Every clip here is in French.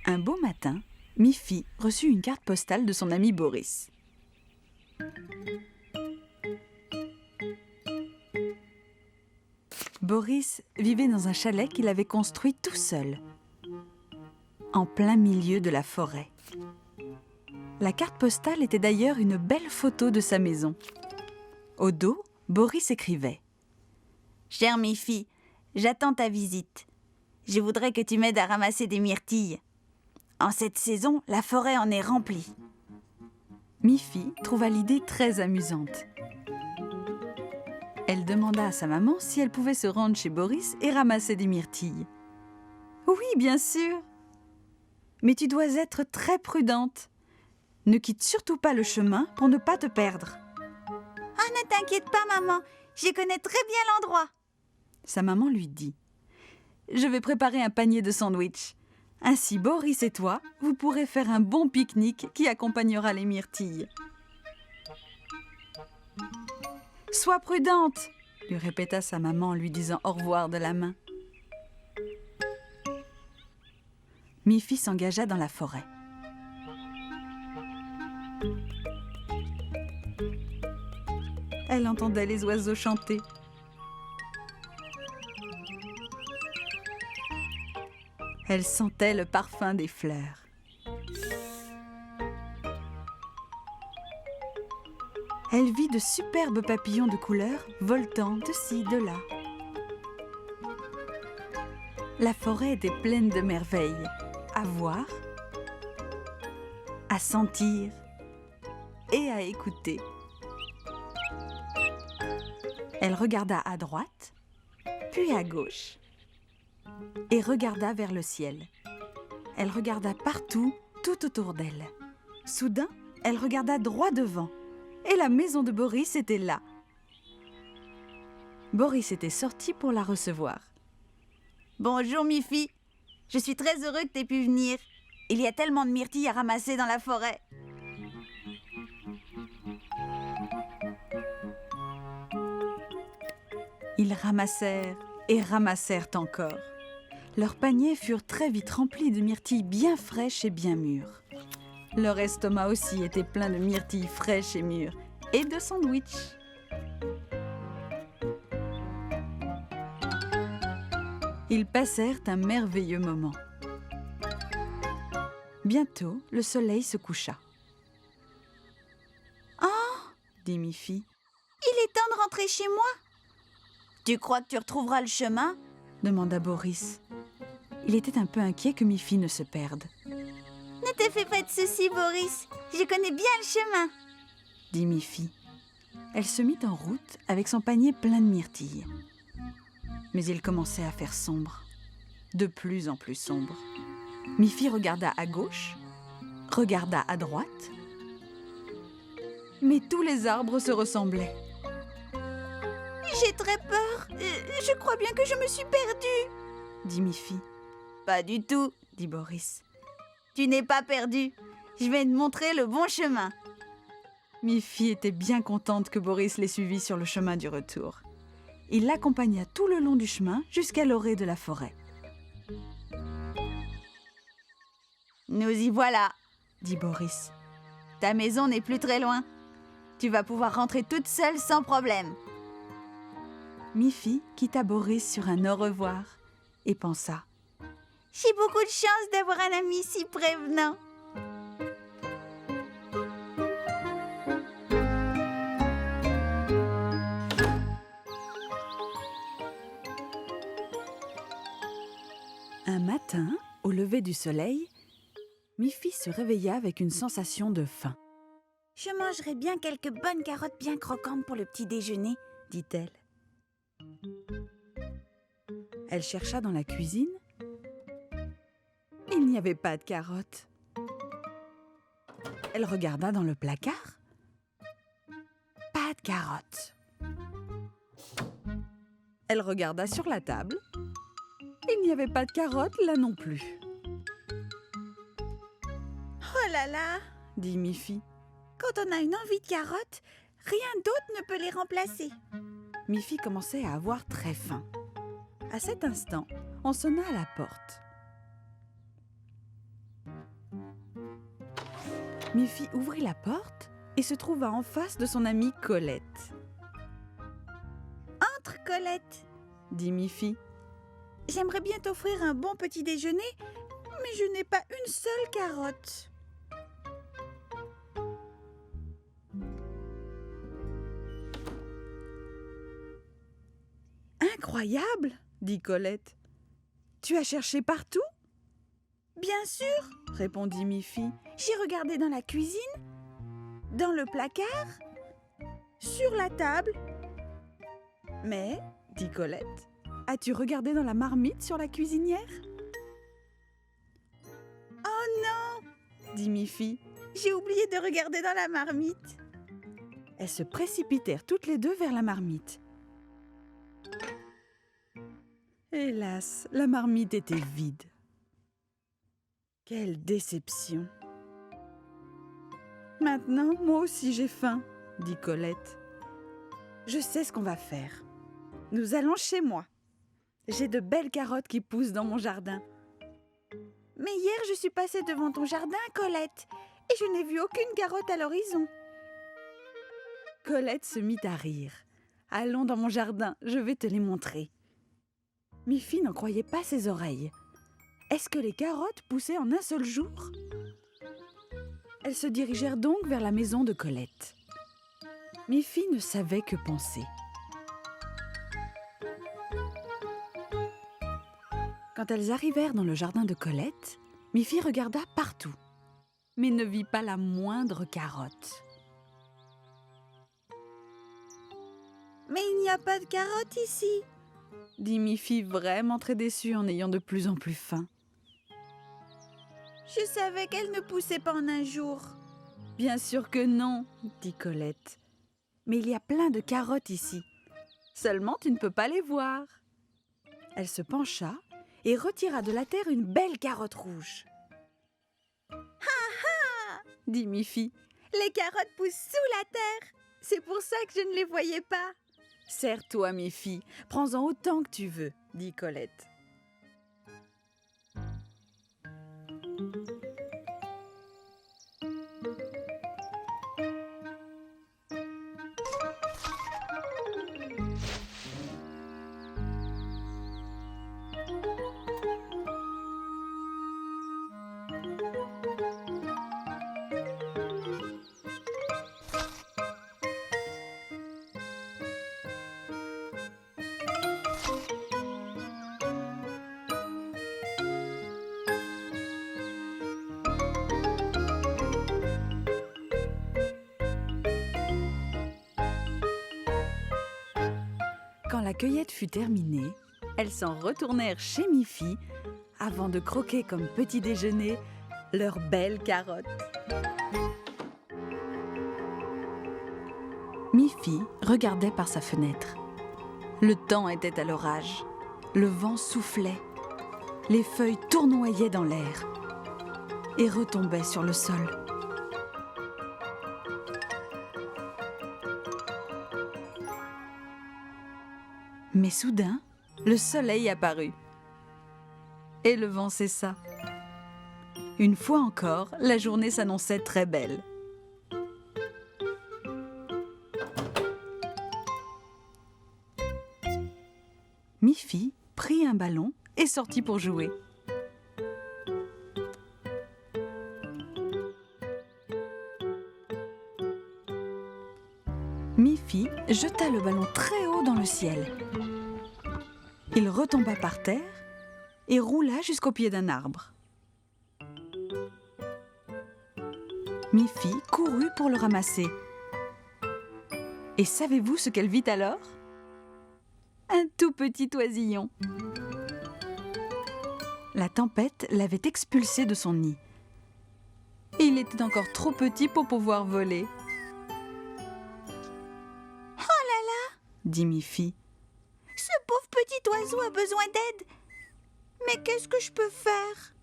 Un beau matin, Miffy reçut une carte postale de son ami Boris. Boris vivait dans un chalet qu'il avait construit tout seul, en plein milieu de la forêt. La carte postale était d'ailleurs une belle photo de sa maison. Au dos, Boris écrivait « Cher Miffy, j'attends ta visite. Je voudrais que tu m'aides à ramasser des myrtilles. En cette saison, la forêt en est remplie. » Miffy trouva l'idée très amusante. Elle demanda à sa maman si elle pouvait se rendre chez Boris et ramasser des myrtilles. « Oui, bien sûr. Mais tu dois être très prudente. Ne quitte surtout pas le chemin pour ne pas te perdre. »« Ah, ne t'inquiète pas, maman. Je connais très bien l'endroit. » Sa maman lui dit « Je vais préparer un panier de sandwich. Ainsi, Boris et toi, vous pourrez faire un bon pique-nique qui accompagnera les myrtilles. »« Sois prudente !» lui répéta sa maman en lui disant au revoir de la main. Miffy s'engagea dans la forêt. Elle entendait les oiseaux chanter. Elle sentait le parfum des fleurs. Elle vit de superbes papillons de couleur voltant de ci, de là. La forêt était pleine de merveilles, à voir, à sentir et à écouter. Elle regarda à droite, puis à gauche, et regarda vers le ciel. Elle regarda partout, tout autour d'elle. Soudain, elle regarda droit devant, et la maison de Boris était là. Boris était sorti pour la recevoir. « Bonjour, Miffy. Je suis très heureux que tu aies pu venir. Il y a tellement de myrtilles à ramasser dans la forêt. » Ils ramassèrent et ramassèrent encore. Leurs paniers furent très vite remplis de myrtilles bien fraîches et bien mûres. Leur estomac aussi était plein de myrtilles fraîches et mûres et de sandwichs. Ils passèrent un merveilleux moment. Bientôt, le soleil se coucha. « Oh !» dit Miffy. « Il est temps de rentrer chez moi. » « Tu crois que tu retrouveras le chemin ?» demanda Boris. Il était un peu inquiet que Miffy ne se perde. « Ne te fais pas de soucis, Boris. Je connais bien le chemin. » dit Miffy. Elle se mit en route avec son panier plein de myrtilles. Mais il commençait à faire sombre, de plus en plus sombre. Miffy regarda à gauche, regarda à droite, mais tous les arbres se ressemblaient. « J'ai très peur. Je crois bien que je me suis perdue, » dit Miffy. « Pas du tout, » dit Boris. « Tu n'es pas perdue. Je vais te montrer le bon chemin. » Miffy était bien contente que Boris les suivît sur le chemin du retour. Il l'accompagna tout le long du chemin jusqu'à l'orée de la forêt. « Nous y voilà, » dit Boris. « Ta maison n'est plus très loin. Tu vas pouvoir rentrer toute seule sans problème. » Miffy quitta Boris sur un au revoir et pensa « J'ai beaucoup de chance d'avoir un ami si prévenant. » Un matin, au lever du soleil, Miffy se réveilla avec une sensation de faim. « Je mangerai bien quelques bonnes carottes bien croquantes pour le petit déjeuner, » dit-elle. Elle chercha dans la cuisine. Il n'y avait pas de carottes. Elle regarda dans le placard. Pas de carottes. Elle regarda sur la table. Il n'y avait pas de carottes là non plus. « Oh là là !» dit Miffy. « Quand on a une envie de carottes, rien d'autre ne peut les remplacer. » Miffy commençait à avoir très faim. À cet instant, on sonna à la porte. Miffy ouvrit la porte et se trouva en face de son amie Colette. « Entre, Colette !» dit Miffy. « J'aimerais bien t'offrir un bon petit déjeuner, mais je n'ai pas une seule carotte. » Incroyable, dit Colette. Tu as cherché partout ? Bien sûr, répondit Miffy. J'ai regardé dans la cuisine, dans le placard, sur la table. Mais, dit Colette, as-tu regardé dans la marmite sur la cuisinière ? Oh non, dit Miffy. J'ai oublié de regarder dans la marmite. Elles se précipitèrent toutes les deux vers la marmite. Hélas, la marmite était vide. Quelle déception! Maintenant, moi aussi j'ai faim, dit Colette. Je sais ce qu'on va faire. Nous allons chez moi. J'ai de belles carottes qui poussent dans mon jardin. Mais hier, je suis passée devant ton jardin, Colette, et je n'ai vu aucune carotte à l'horizon. Colette se mit à rire. Allons dans mon jardin, je vais te les montrer. Miffy n'en croyait pas ses oreilles. Est-ce que les carottes poussaient en un seul jour ? Elles se dirigèrent donc vers la maison de Colette. Miffy ne savait que penser. Quand elles arrivèrent dans le jardin de Colette, Miffy regarda partout, mais ne vit pas la moindre carotte. « Mais il n'y a pas de carottes ici !» dit Miffy, vraiment très déçue en ayant de plus en plus faim. Je savais qu'elles ne poussaient pas en un jour. Bien sûr que non, dit Colette. Mais il y a plein de carottes ici. Seulement tu ne peux pas les voir. Elle se pencha et retira de la terre une belle carotte rouge. Ha ha, dit Miffy. Les carottes poussent sous la terre. C'est pour ça que je ne les voyais pas. Serre-toi, Miffy. Prends-en autant que tu veux, dit Colette. Quand la cueillette fut terminée, elles s'en retournèrent chez Miffy avant de croquer comme petit déjeuner leurs belles carottes. Miffy regardait par sa fenêtre. Le temps était à l'orage. Le vent soufflait. Les feuilles tournoyaient dans l'air et retombaient sur le sol. Mais soudain, le soleil apparut. Et le vent cessa. Une fois encore, la journée s'annonçait très belle. Miffy prit un ballon et sortit pour jouer. Miffy jeta le ballon très haut dans le ciel. Il retomba par terre et roula jusqu'au pied d'un arbre. Miffy courut pour le ramasser. Et savez-vous ce qu'elle vit alors ? Un tout petit oisillon. La tempête l'avait expulsé de son nid. Et il était encore trop petit pour pouvoir voler. Oh là là, dit Miffy. Ce pauvre petit oiseau a besoin d'aide. Mais qu'est-ce que je peux faire ?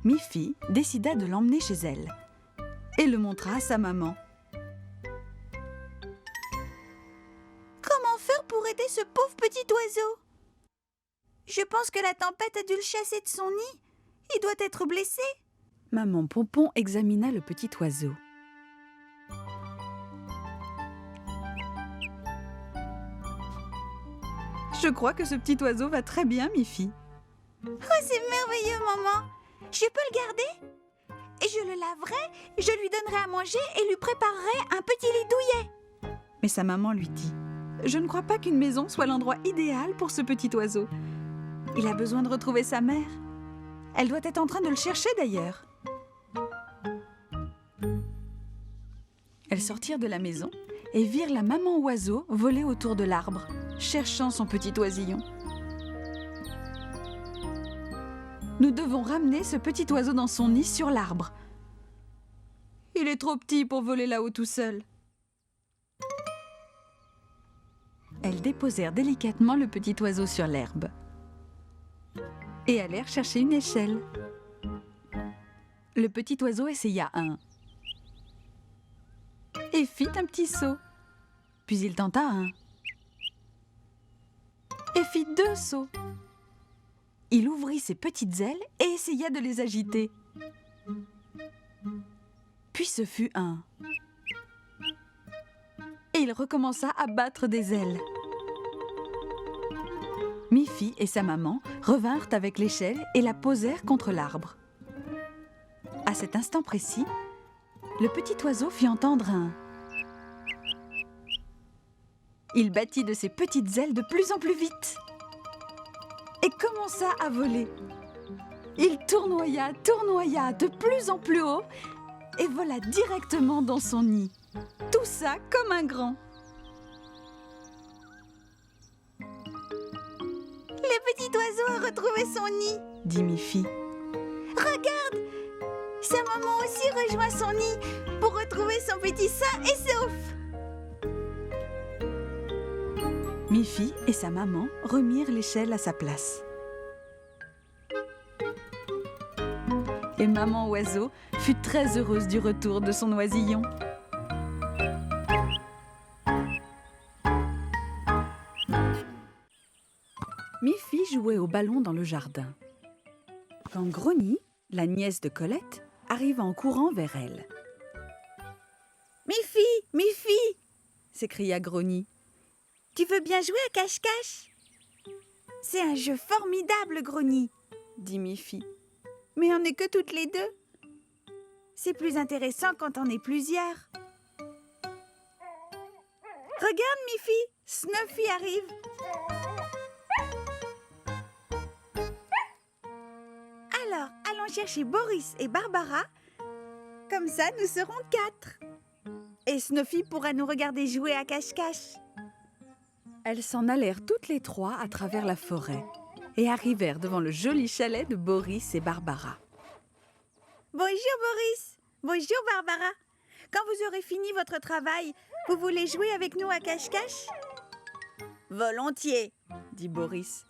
Miffy décida de l'emmener chez elle et le montra à sa maman. Comment faire pour aider ce pauvre petit oiseau ? Je pense que la tempête a dû le chasser de son nid Il doit être blessé. Maman Pompon examina le petit oiseau. Je crois que ce petit oiseau va très bien, Miffy. Oh, c'est merveilleux, maman. Je peux le garder? Et je le laverai, je lui donnerai à manger et lui préparerai un petit lit douillet. Mais sa maman lui dit: je ne crois pas qu'une maison soit l'endroit idéal pour ce petit oiseau. Il a besoin de retrouver sa mère. Elle doit être en train de le chercher d'ailleurs. Elles sortirent de la maison et virent la maman oiseau voler autour de l'arbre, cherchant son petit oisillon. Nous devons ramener ce petit oiseau dans son nid sur l'arbre. Il est trop petit pour voler là-haut tout seul. Elles déposèrent délicatement le petit oiseau sur l'herbe et allèrent chercher une échelle. Le petit oiseau essaya un et fit un petit saut. Puis il tenta un et fit 2 sauts. Il ouvrit ses petites ailes et essaya de les agiter. Puis ce fut un. Et il recommença à battre des ailes. Miffy et sa maman revinrent avec l'échelle et la posèrent contre l'arbre. À cet instant précis, le petit oiseau fit entendre un. Il battit de ses petites ailes de plus en plus vite et commença à voler. Il tournoya de plus en plus haut et vola directement dans son nid. Tout ça comme un grand. Le petit oiseau a retrouvé son nid, dit Miffy. Regarde, sa maman aussi rejoint son nid pour retrouver son petit sain et sauf. Miffy et sa maman remirent l'échelle à sa place. Et maman oiseau fut très heureuse du retour de son oisillon. Miffy jouait au ballon dans le jardin. Quand Grogny, la nièce de Colette, arriva en courant vers elle. « Miffy !» s'écria Grogny. « Tu veux bien jouer à cache-cache ?»« C'est un jeu formidable, Grogny !» dit Miffy. « Mais on n'est que toutes les deux. C'est plus intéressant quand on est plusieurs. » Regarde, Miffy, Snuffy arrive. Alors, allons chercher Boris et Barbara. Comme ça, nous serons 4. Et Snuffy pourra nous regarder jouer à cache-cache. Elles s'en allèrent toutes les 3 à travers la forêt et arrivèrent devant le joli chalet de Boris et Barbara. Bonjour Boris, bonjour Barbara. Quand vous aurez fini votre travail, vous voulez jouer avec nous à cache-cache ? Volontiers, dit Boris.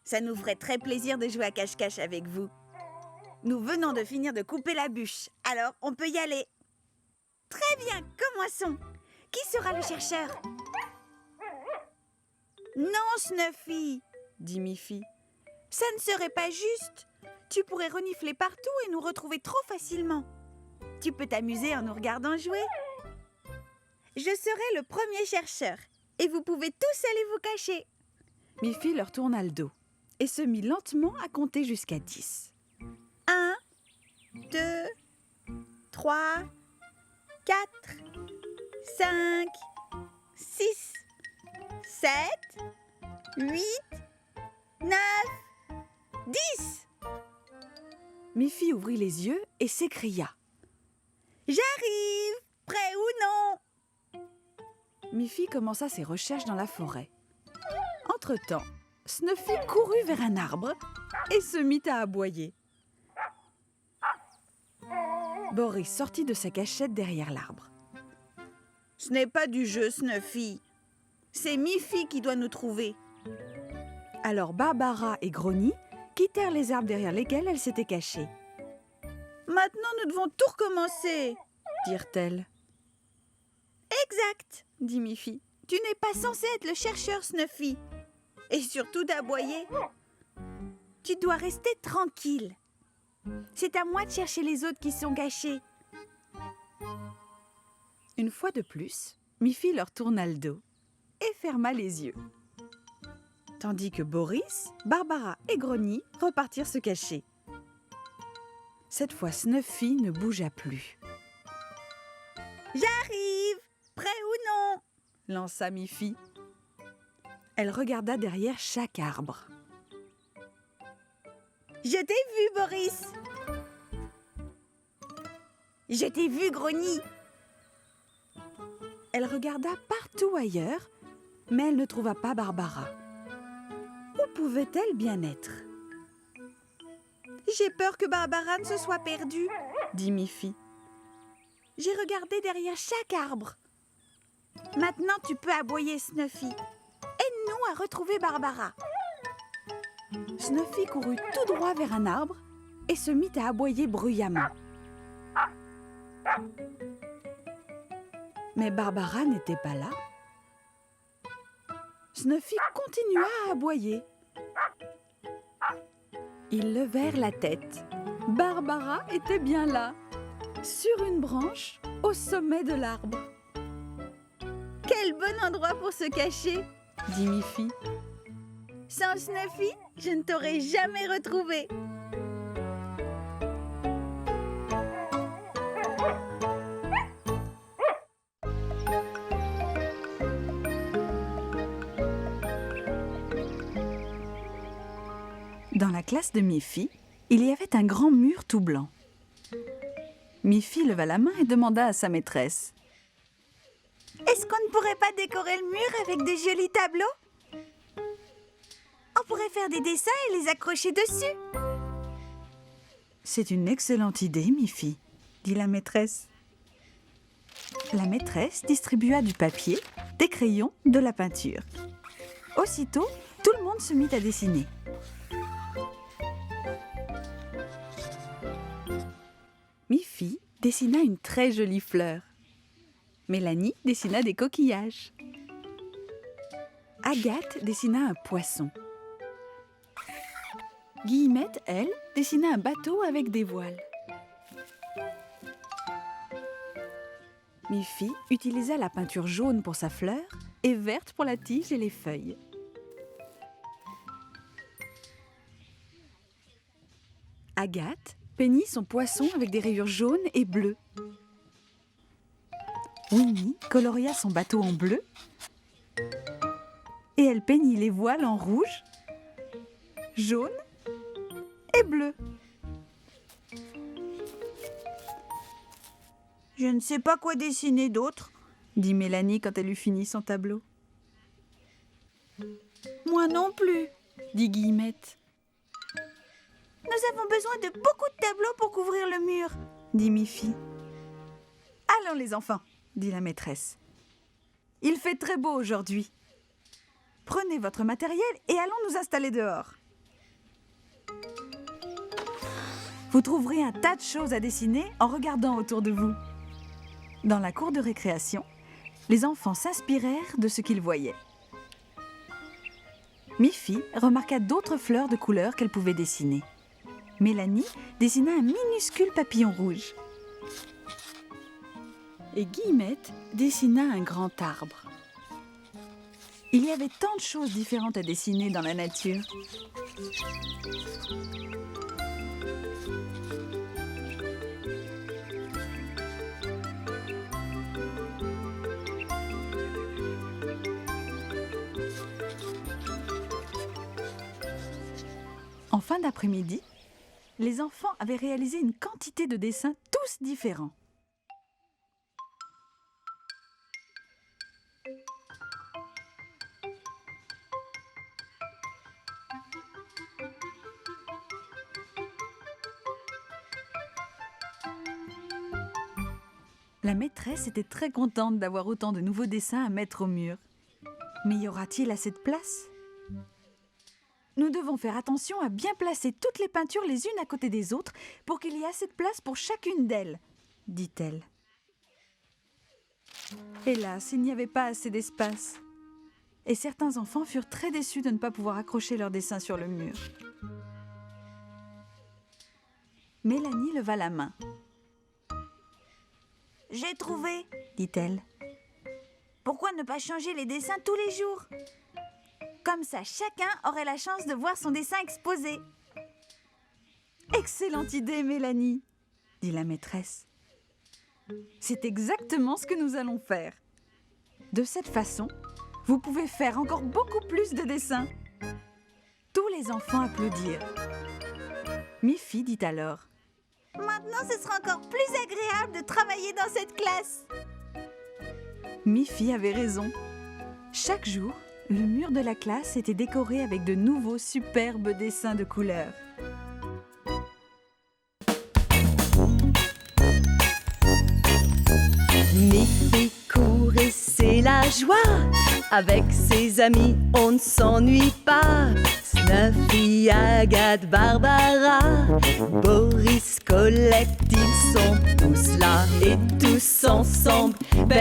Ça nous ferait très plaisir de jouer à cache-cache avec vous. Nous venons de finir de couper la bûche, alors on peut y aller. Très bien, commençons. Qui sera le chercheur ? Non, Snuffy, dit Miffy. Ça ne serait pas juste. Tu pourrais renifler partout et nous retrouver trop facilement. Tu peux t'amuser en nous regardant jouer. Je serai le premier chercheur et vous pouvez tous aller vous cacher. Miffy leur tourna le dos et se mit lentement à compter jusqu'à 10. 1, 2, 3, 4, 5, 6, 7, 8, 9, 10. Miffy ouvrit les yeux et s'écria. J'arrive, prêt ou non ? Miffy commença ses recherches dans la forêt. Entre-temps, Snuffy courut vers un arbre et se mit à aboyer. Boris sortit de sa cachette derrière l'arbre. Ce n'est pas du jeu, Snuffy. C'est Miffy qui doit nous trouver. Alors Barbara et Grogny quittèrent les arbres derrière lesquels elles s'étaient cachées. Maintenant, nous devons tout recommencer, dirent-elles. Exact, dit Miffy. Tu n'es pas censé être le chercheur, Snuffy. Et surtout d'aboyer. Tu dois rester tranquille. C'est à moi de chercher les autres qui sont cachés. » Une fois de plus, Miffy leur tourna le dos et ferma les yeux. Tandis que Boris, Barbara et Grogny repartirent se cacher. Cette fois, Snuffy ne bougea plus. « J'arrive, prêt ou non ?» lança Miffy. Elle regarda derrière chaque arbre. « Je t'ai vu, Boris. Je t'ai vu, Grogny. » Elle regarda partout ailleurs, mais elle ne trouva pas Barbara. Où pouvait-elle bien être? « J'ai peur que Barbara ne se soit perdue, » dit Miffy. « J'ai regardé derrière chaque arbre. Maintenant, tu peux aboyer, Snuffy. Aide-nous à retrouver Barbara. » Snuffy courut tout droit vers un arbre et se mit à aboyer bruyamment. Mais Barbara n'était pas là. Snuffy continua à aboyer. Ils levèrent la tête. Barbara était bien là, sur une branche, au sommet de l'arbre. « Quel bon endroit pour se cacher, » dit Miffy. « Sans Snuffy, je ne t'aurais jamais retrouvé. » Dans la classe de Miffy, il y avait un grand mur tout blanc. Miffy leva la main et demanda à sa maîtresse. « Est-ce qu'on ne pourrait pas décorer le mur avec de jolis tableaux? On pourrait faire des dessins et les accrocher dessus. » « C'est une excellente idée, Miffy, » dit la maîtresse. La maîtresse distribua du papier, des crayons, de la peinture. Aussitôt, tout le monde se mit à dessiner. Miffy dessina une très jolie fleur. Mélanie dessina des coquillages. Agathe dessina un poisson. Guillemette, elle, dessina un bateau avec des voiles. Miffy utilisa la peinture jaune pour sa fleur et verte pour la tige et les feuilles. Agathe peignit son poisson avec des rayures jaunes et bleues. Winnie coloria son bateau en bleu et elle peignit les voiles en rouge, jaune et bleu. « Je ne sais pas quoi dessiner d'autre, » dit Mélanie quand elle eut fini son tableau. « Moi non plus, » dit Guillemette. « Nous avons besoin de beaucoup de tableaux pour couvrir le mur, » dit Miffy. « Allons les enfants, » dit la maîtresse. « Il fait très beau aujourd'hui. Prenez votre matériel et allons nous installer dehors. Vous trouverez un tas de choses à dessiner en regardant autour de vous. » Dans la cour de récréation, les enfants s'inspirèrent de ce qu'ils voyaient. Miffy remarqua d'autres fleurs de couleur qu'elle pouvait dessiner. Mélanie dessina un minuscule papillon rouge. Et Guillemette dessina un grand arbre. Il y avait tant de choses différentes à dessiner dans la nature. En fin d'après-midi, les enfants avaient réalisé une quantité de dessins tous différents. La maîtresse était très contente d'avoir autant de nouveaux dessins à mettre au mur. Mais y aura-t-il assez de place ? Nous devons faire attention à bien placer toutes les peintures les unes à côté des autres pour qu'il y ait assez de place pour chacune d'elles, dit-elle. Hélas, il n'y avait pas assez d'espace. Et certains enfants furent très déçus de ne pas pouvoir accrocher leurs dessins sur le mur. Mélanie leva la main. « J'ai trouvé !» dit-elle. « Pourquoi ne pas changer les dessins tous les jours? Comme ça, chacun aurait la chance de voir son dessin exposé. » Excellente idée, Mélanie, dit la maîtresse. C'est exactement ce que nous allons faire. De cette façon, vous pouvez faire encore beaucoup plus de dessins. Tous les enfants applaudirent. Miffy dit alors: « Maintenant, ce sera encore plus agréable de travailler dans cette classe. » Miffy avait raison. Chaque jour, le mur de la classe était décoré avec de nouveaux superbes dessins de couleurs. Miffy court et c'est la joie. Avec ses amis, on ne s'ennuie pas. Snuffy, Agathe, Barbara, Boris, Colette, ils sont tous là. Et tous ensemble, belle